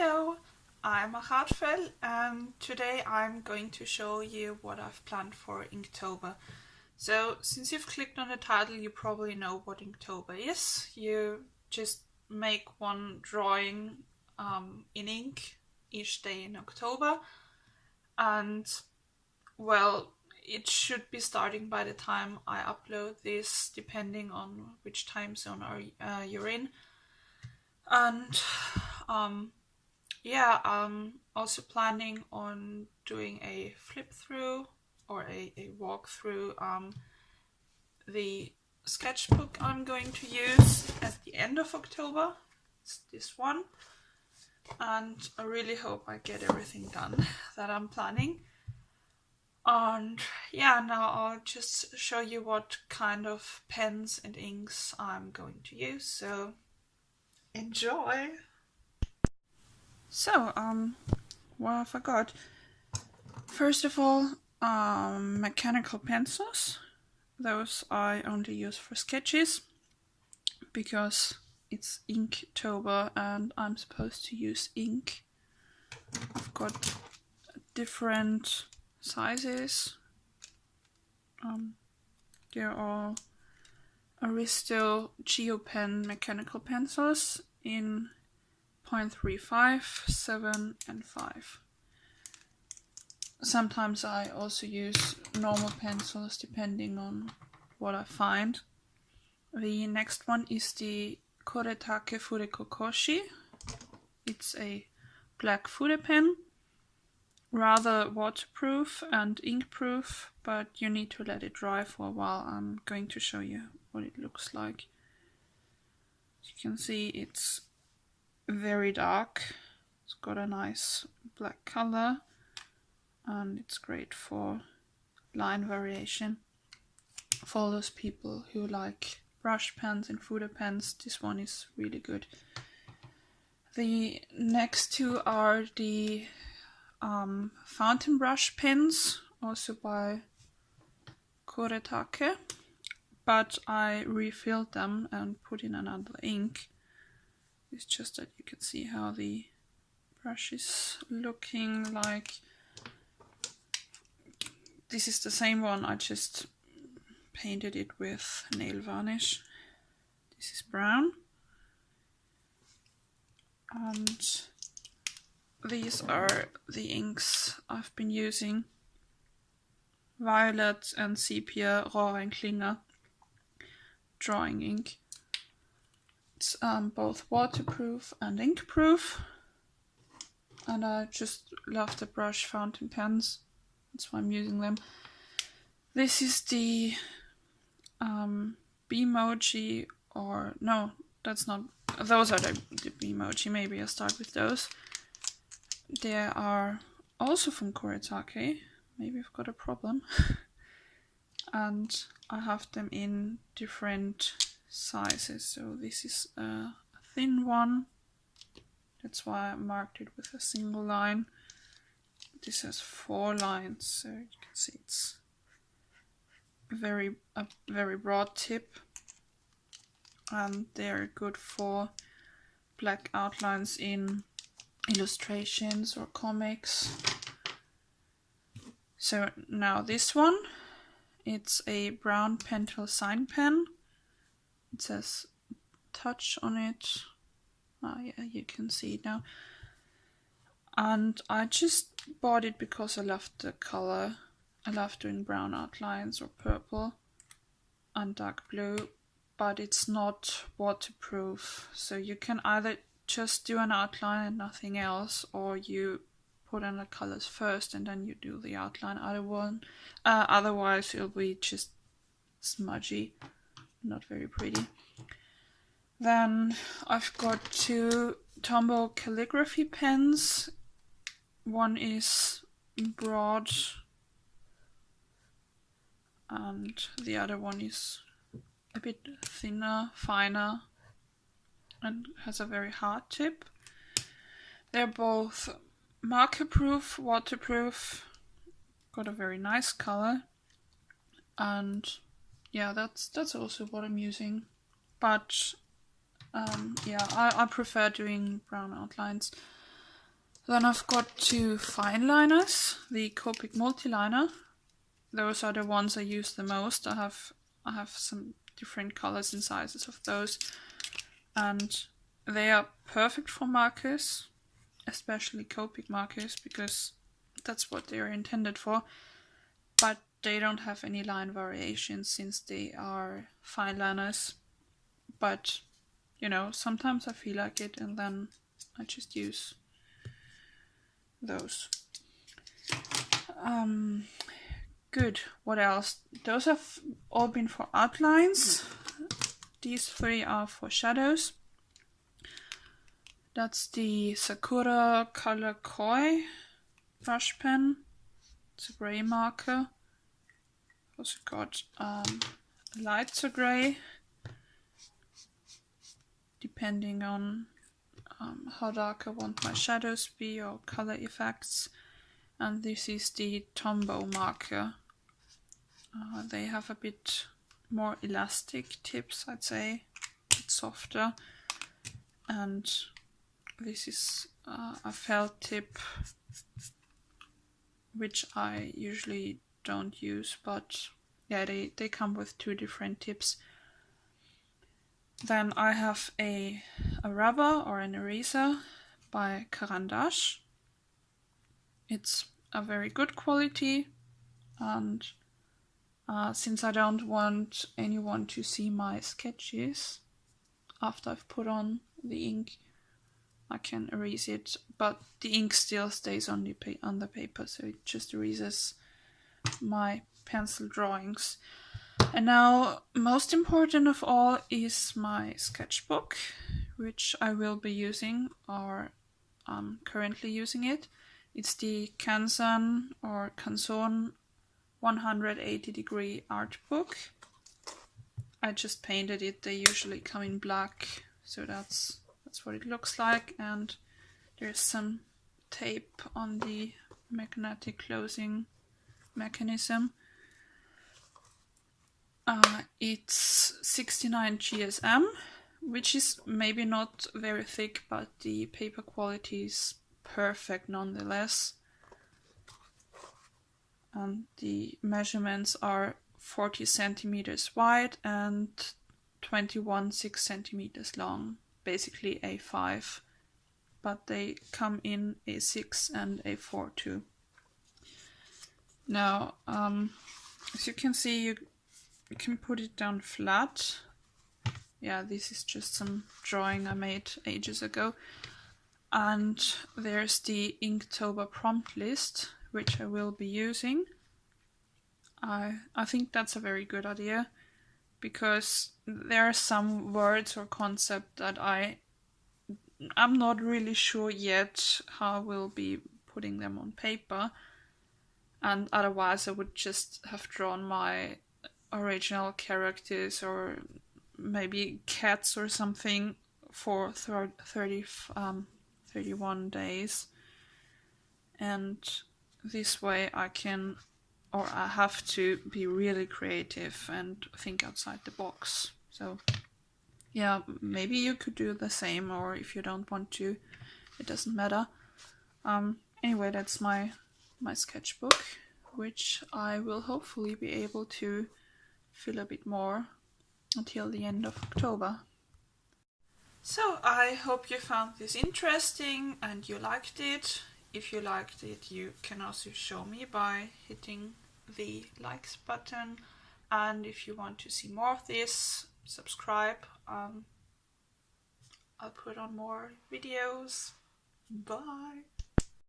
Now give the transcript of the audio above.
Hello, I'm Hartfell and today I'm going to show you what I've planned for Inktober. So since you've clicked on the title, you probably know what Inktober is. You just make one drawing in ink each day in October, and well, it should be starting by the time I upload this, depending on which time zone you're in. And yeah, I'm also planning on doing a flip through or a walkthrough. The sketchbook I'm going to use at the end of October. It's this one, and I really hope I get everything done that I'm planning. And yeah, now I'll just show you what kind of pens and inks I'm going to use. So enjoy! So, well, I forgot. First of all, mechanical pencils. Those I only use for sketches because it's Inktober and I'm supposed to use ink. I've got different sizes. They're all Aristo Geo Pen mechanical pencils in 0.35, 7 and 5. Sometimes I also use normal pencils depending on what I find. The next one is the Kuretake Fudegokochi. It's a black fude pen, rather waterproof and inkproof, but you need to let it dry for a while. I'm going to show you what it looks like. As you can see, it's very dark. It's got a nice black color and it's great for line variation. For those people who like brush pens and fude pens, this one is really good. The next two are the fountain brush pens, also by Kuretake, but I refilled them and put in another ink. It's just that you can see how the brush is looking like. This is the same one, I just painted it with nail varnish. This is brown. And these are the inks I've been using. Violet and sepia, Rohrer and Klingner drawing ink. It's both waterproof and inkproof, and I just love the brush fountain pens. That's why I'm using them. This is the Bimoji, or no, that's not. Those are the Bimoji. Maybe I'll start with those. They are also from Kuretake. Maybe I've got a problem. And I have them in different sizes. So this is a thin one. That's why I marked it with a single line. This has 4 lines, so you can see it's a very broad tip, and they're good for black outlines in illustrations or comics. So now this one, it's a brown Pentel sign pen. It says touch on it. Yeah, you can see it now. And I just bought it because I love the color. I love doing brown outlines or purple and dark blue, but it's not waterproof. So you can either just do an outline and nothing else, or you put in the colors first and then you do the outline. Otherwise it'll be just smudgy, not very pretty. Then I've got 2 Tombow Calligraphy pens. One is broad and the other one is a bit thinner, finer, and has a very hard tip. They're both marker proof, waterproof, got a very nice color, and yeah, that's also what I'm using. But yeah, I prefer doing brown outlines. Then I've got two fine liners, the Copic Multiliner. Those are the ones I use the most. I have some different colors and sizes of those, and they are perfect for markers, especially Copic markers, because that's what they are intended for. But they don't have any line variations since they are fine liners. But you know, sometimes I feel like it, and then I just use those. Good. What else? Those have all been for outlines. These three are for shadows. That's the Sakura Color Koi brush pen. It's a grey marker. Also got lighter grey, depending on how dark I want my shadows to be or color effects. And this is the Tombow Marker. They have a bit more elastic tips, I'd say, a bit softer. And this is a felt tip, which I usually don't use, but yeah, they come with two different tips. Then I have a rubber or an eraser by Carandash. It's a very good quality, and since I don't want anyone to see my sketches after I've put on the ink, I can erase it, but the ink still stays on the paper, so it just erases my pencil drawings. And now, most important of all is my sketchbook, which I will be using, or I'm currently using it. It's the Canson or Canson 180-degree art book. I just painted it. They usually come in black, so that's what it looks like. And there's some tape on the magnetic closing mechanism. It's 69 GSM, which is maybe not very thick, but the paper quality is perfect nonetheless. And the measurements are 40 centimeters wide and 6 centimeters long, basically A5, but they come in A6 and A4 too. Now, as you can see, you can put it down flat. Yeah, this is just some drawing I made ages ago. And there's the Inktober prompt list, which I will be using. I think that's a very good idea, because there are some words or concepts that I'm not really sure yet how I will be putting them on paper, and otherwise I would just have drawn my original characters or maybe cats or something for 31 days, and this way I have to be really creative and think outside the box. So yeah, maybe you could do the same, or if you don't want to, it doesn't matter. Anyway, that's my sketchbook, which I will hopefully be able to fill a bit more until the end of October. So I hope you found this interesting and you liked it. If you liked it, you can also show me by hitting the likes button, and if you want to see more of this, subscribe. I'll put on more videos. Bye!